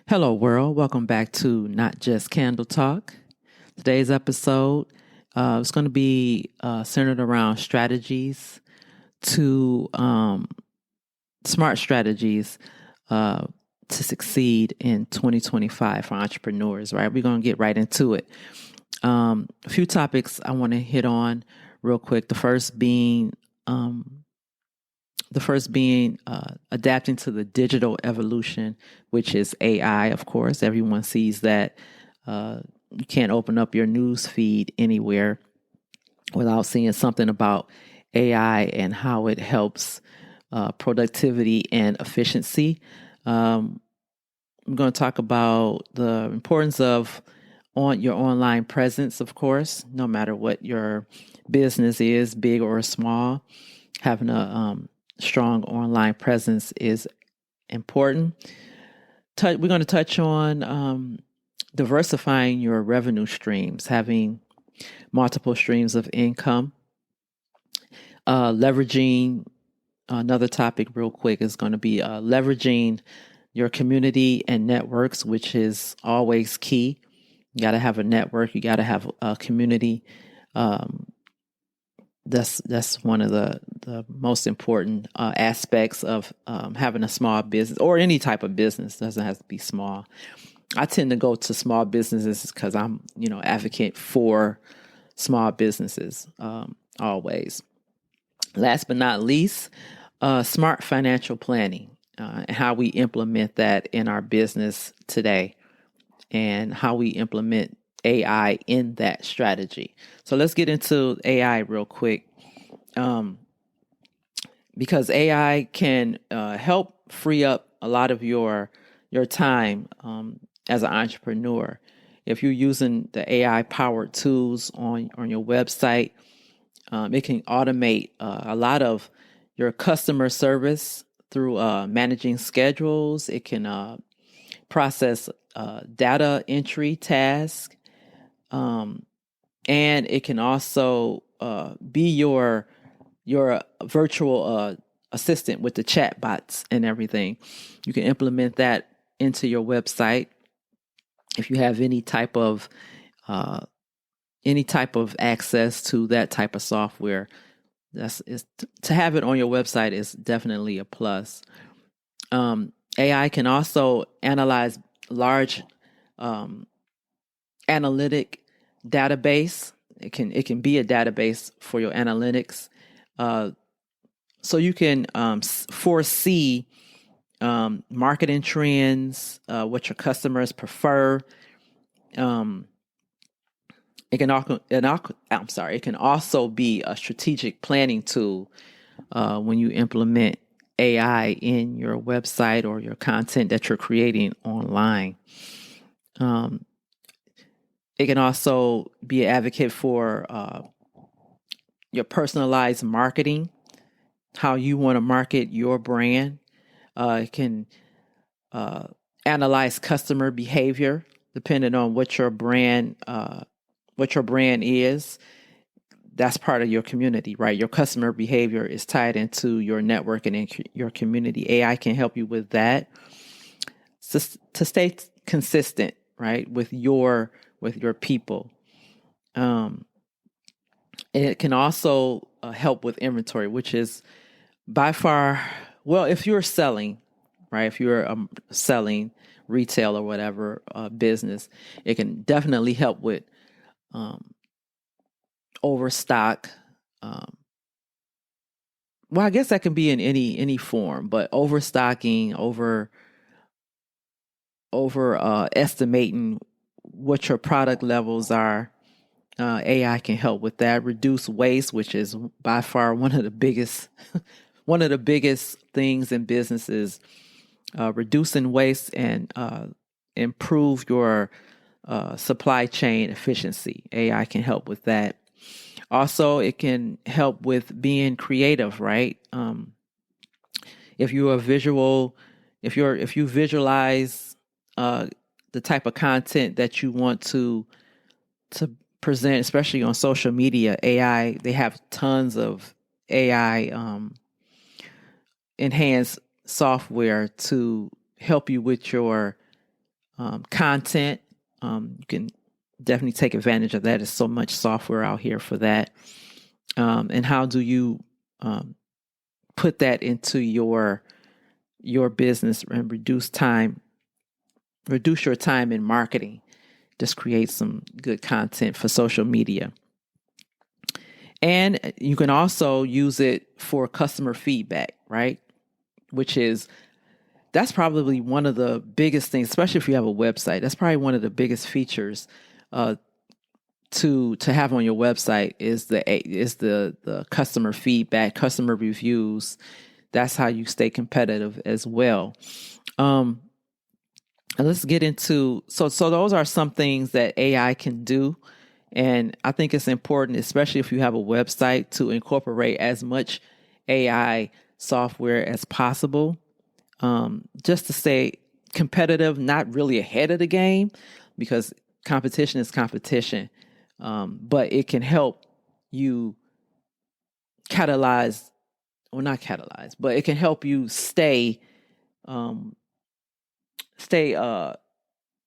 Hello, world. Welcome back to Not Just Candle Talk. Today's episode is going to be centered around smart strategies to succeed in 2025 for entrepreneurs, right? We're going to get right into it. A few topics I want to hit on real quick. The first being adapting to the digital evolution, which is AI, of course. Everyone sees that. You can't open up your news feed anywhere without seeing something about AI and how it helps productivity and efficiency. I'm going to talk about the importance of your online presence, of course, no matter what your business is, big or small. Having a strong online presence is important. We're going to touch on diversifying your revenue streams, having multiple streams of income. Leveraging, another topic real quick is going to be leveraging your community and networks, which is always key. You got to have a network. You got to have a community. That's one of the most important aspects of having a small business or any type of business. It doesn't have to be small. I tend to go to small businesses because I'm, advocate for small businesses always. Last but not least, smart financial planning and how we implement that in our business today and how we implement AI in that strategy. So let's get into AI real quick. Because AI can help free up a lot of your time as an entrepreneur. If you're using the AI powered tools on your website, it can automate a lot of your customer service through managing schedules. It can process data entry tasks. And it can also be your virtual assistant with the chat bots and everything. You can implement that into your website. If you have any type of access to that type of software, to have it on your website is definitely a plus. AI can also analyze large analytic database. It can be a database for your analytics, so you can foresee marketing trends, what your customers prefer. It can also be a strategic planning tool when you implement AI in your website or your content that you're creating online. It can also be an advocate for your personalized marketing, how you want to market your brand. It can analyze customer behavior depending on what your brand is. That's part of your community, right? Your customer behavior is tied into your network and in your community. AI can help you with that to stay consistent, right, with your people. It can also help with inventory, which is by far, well, if you're selling, right, if you're selling retail or whatever business, it can definitely help with overstock. Well, I guess that can be in any form, but overstocking, over estimating what your product levels are. AI can help with that. Reduce waste, which is by far one of the biggest things in businesses. Reducing waste and improve your supply chain efficiency. AI can help with that. Also, it can help with being creative, right? If you visualize the type of content that you want to present, especially on social media, AI, they have tons of AI enhanced software to help you with your content. You can definitely take advantage of that. There's so much software out here for that. And how do you put that into your business and reduce your time in marketing? Just create some good content for social media. And you can also use it for customer feedback, right? That's probably one of the biggest things, especially if you have a website. That's probably one of the biggest features to have on your website is the customer feedback, customer reviews. That's how you stay competitive as well. And let's get into so those are some things that AI can do. And I think it's important, especially if you have a website, to incorporate as much AI software as possible, just to stay competitive, not really ahead of the game, because competition is competition. But it can help you not catalyze, but it can help you stay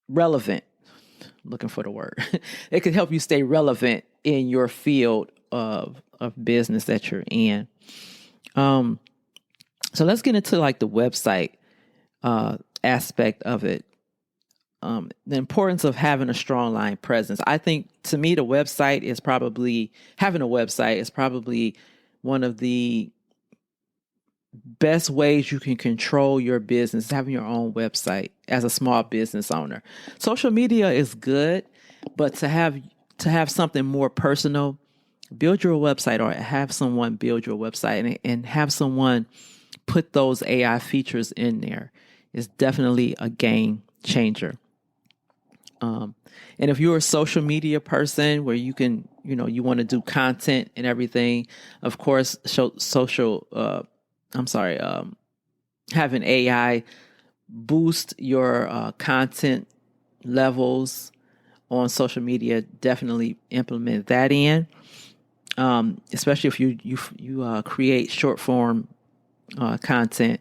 relevant. Looking for the word. It can help you stay relevant in your field of business that you're in. So let's get into like the website aspect of it. The importance of having a strong line presence. I think, to me, having a website is probably one of the best ways you can control your business, having your own website as a small business owner. Social media is good, but to have something more personal, build your website, or have someone build your website and have someone put those AI features in there is definitely a game changer. And if you're a social media person where you can, you want to do content and everything, of course, having AI boost your content levels on social media, definitely implement that in. Especially if you create short form content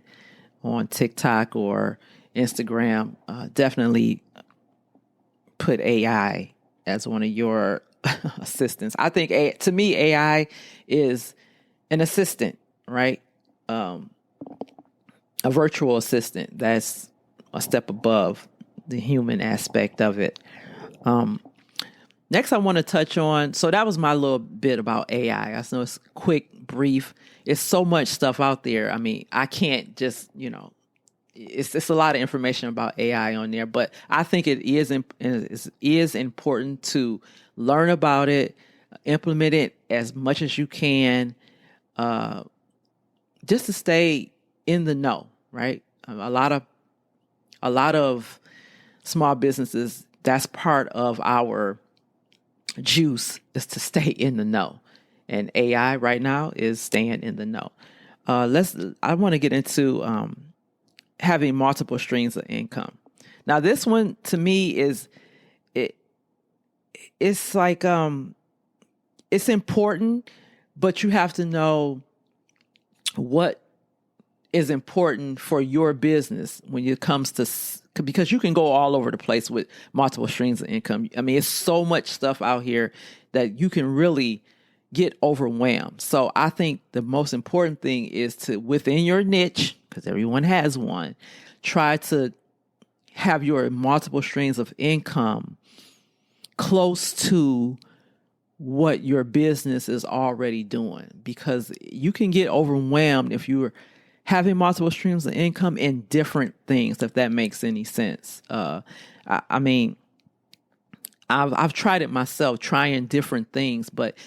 on TikTok or Instagram, definitely put AI as one of your assistants. I think to me, AI is an assistant, right? A virtual assistant that's a step above the human aspect of it. Next, I want to touch on, so that was my little bit about AI. I know it's quick, brief. It's so much stuff out there. I mean, I can't just, it's a lot of information about AI on there, but I think it is important to learn about it, implement it as much as you can, just to stay in the know, right? A lot of small businesses, that's part of our juice, is to stay in the know. And AI right now is staying in the know. I want to get into having multiple streams of income. Now, this one to me it's like it's important, but you have to know what is important for your business when it comes to, because you can go all over the place with multiple streams of income. I mean, it's so much stuff out here that you can really get overwhelmed. So I think the most important thing is to, within your niche, because everyone has one, try to have your multiple streams of income close to what your business is already doing, because you can get overwhelmed if you're having multiple streams of income in different things, if that makes any sense. I mean, I've tried it myself, trying different things, but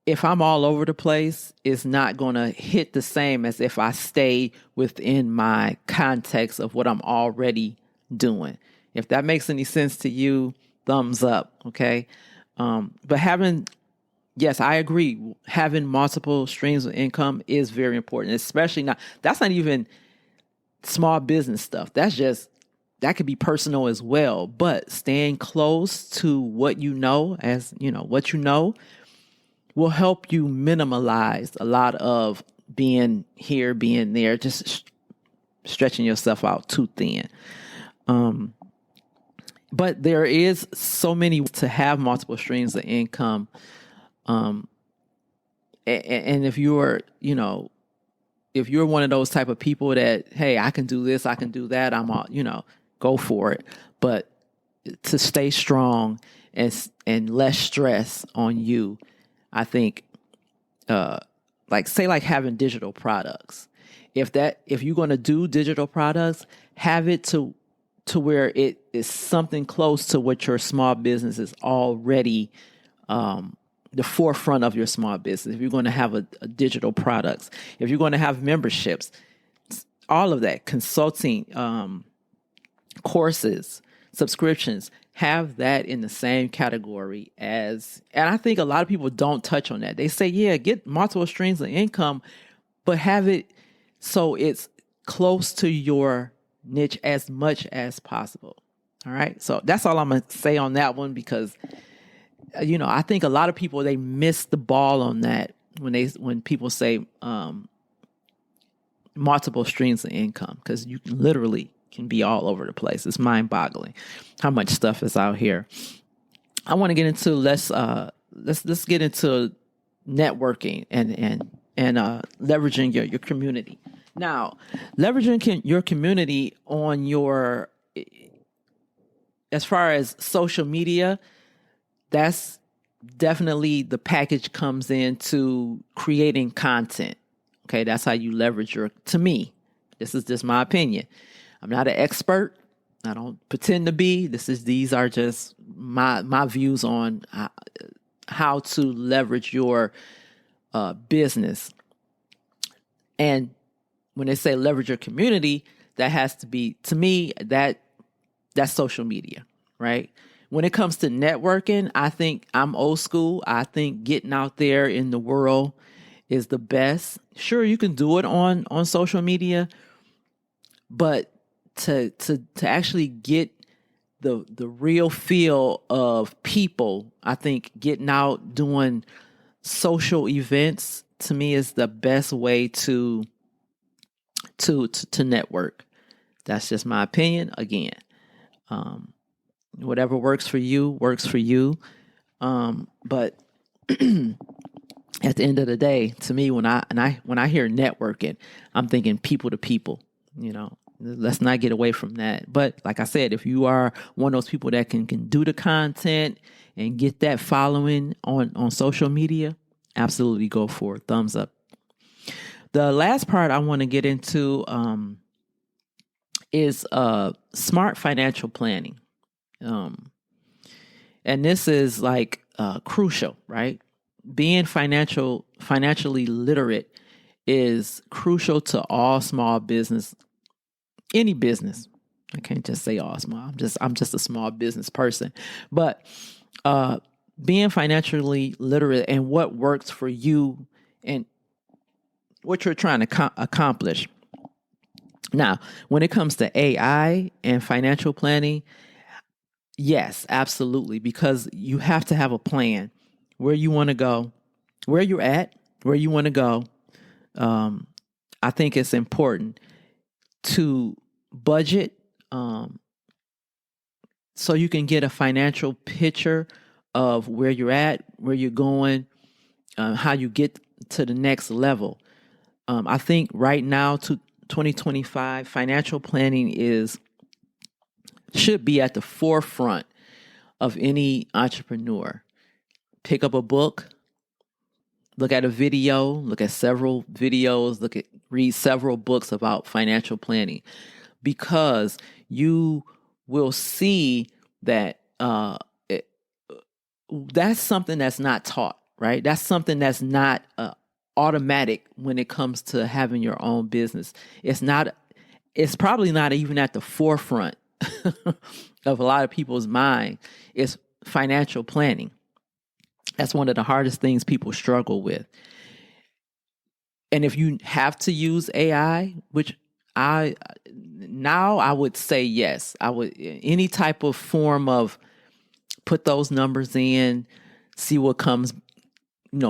if I'm all over the place, it's not going to hit the same as if I stay within my context of what I'm already doing. If that makes any sense to you, thumbs up, okay? But yes, I agree. Having multiple streams of income is very important, especially now. That's not even small business stuff. That could be personal as well. But staying close to what you know, will help you minimize a lot of being here, being there, just stretching yourself out too thin. but there is so many to have multiple streams of income. And if you're, if you're one of those type of people that, hey, I can do this, I can do that, I'm all, go for it. But to stay strong and less stress on you, I think, like having digital products. If you're going to do digital products, have it to where it is something close to what your small business is already, the forefront of your small business. If you're going to have a digital products, if you're going to have memberships, all of that, consulting, courses, subscriptions, have that in the same category as, and I think a lot of people don't touch on that. They say, yeah, get multiple streams of income, but have it so it's close to your niche as much as possible. All right. So that's all I'm going to say on that one, because, I think a lot of people, they miss the ball on that when people say, multiple streams of income, because you literally can be all over the place. It's mind boggling how much stuff is out here. I want to get into, let's get into networking and leveraging your community. Now, leveraging your community on as far as social media, that's definitely the package comes into creating content. Okay, that's how you leverage to me, this is just my opinion. I'm not an expert. I don't pretend to be. These are just my views on how to leverage your business. And when they say leverage your community, that has to be, to me, that's social media, right? When it comes to networking, I think I'm old school. I think getting out there in the world is the best. Sure, you can do it on social media, but to actually get the real feel of people, I think getting out, doing social events, to me, is the best way to network. That's just my opinion. Again, whatever works for you works for you. But at the end of the day, to me, when I hear networking, I'm thinking people to people. Let's not get away from that. But like I said, if you are one of those people that can do the content and get that following on social media, absolutely go for it. Thumbs up. The last part I want to get into is smart financial planning. And this is like crucial, right? Being financially literate is crucial to all small business, any business. I can't just say all small. I'm just a small business person. But being financially literate and what works for you and what you're trying to accomplish. Now, when it comes to AI and financial planning, yes, absolutely, because you have to have a plan where you want to go, where you're at, where you want to go. I think it's important to budget so you can get a financial picture of where you're at, where you're going, how you get to the next level. I think right now, to 2025, financial planning should be at the forefront of any entrepreneur. Pick up a book, look at a video, look at several videos, read several books about financial planning, because you will see that that's something that's not taught, right? That's something that's not automatic when it comes to having your own business. It's probably not even at the forefront of a lot of people's mind. It's financial planning. That's one of the hardest things people struggle with. And if you have to use AI, which I would say yes, I would, any type of form of put those numbers in, see what comes,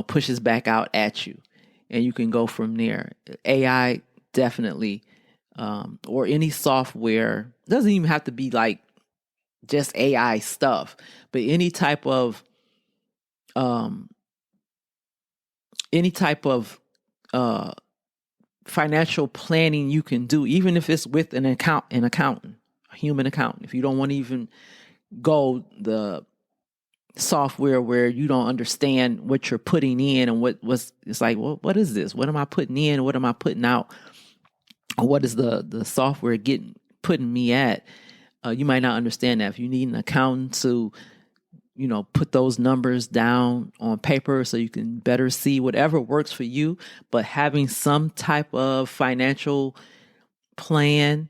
pushes back out at you, and you can go from there. AI definitely, or any software, doesn't even have to be like just AI stuff, but um, any type of uh, financial planning you can do, even if it's with an accountant, a human accountant. If you don't want to even go the software where you don't understand what you're putting in and it's like, well, what is this? What am I putting in? What am I putting out? What is the software putting me at? You might not understand that. If you need an accountant to, put those numbers down on paper so you can better see whatever works for you, but having some type of financial plan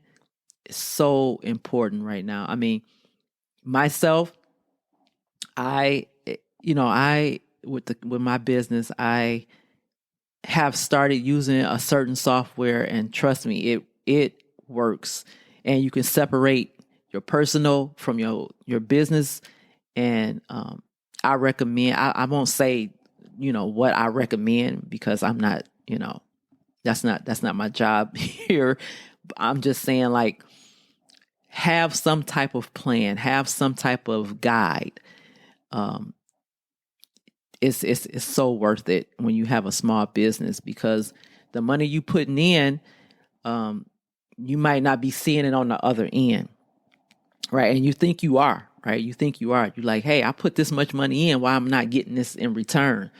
is so important right now. I mean, myself, I with my business, I have started using a certain software, and trust me, it works. And you can separate your personal from your business. And I recommend. I won't say what I recommend, because I'm not. That's not my job here. I'm just saying, like, have some type of plan, have some type of guide. Um, it's so worth it when you have a small business, because the money you putting in, you might not be seeing it on the other end, right? And you think you are, right? You think you are. You're like, hey, I put this much money in, why I'm not getting this in return?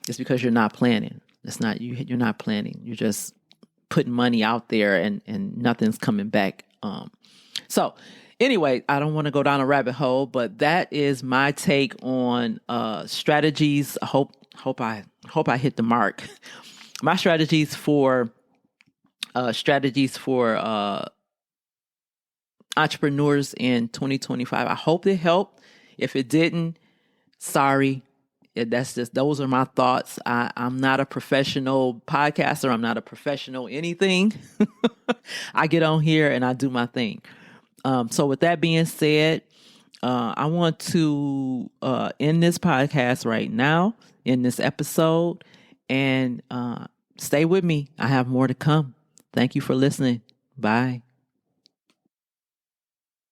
It's because you're not planning. It's not you. You're not planning. You're just putting money out there, and nothing's coming back. So anyway, I don't want to go down a rabbit hole, but that is my take on strategies. I hope I hit the mark. My strategies for entrepreneurs in 2025. I hope it helped. If it didn't, sorry. Those are my thoughts. I'm not a professional podcaster. I'm not a professional anything. I get on here and I do my thing. So with that being said, I want to end this podcast right now, in this episode, and stay with me. I have more to come. Thank you for listening. Bye.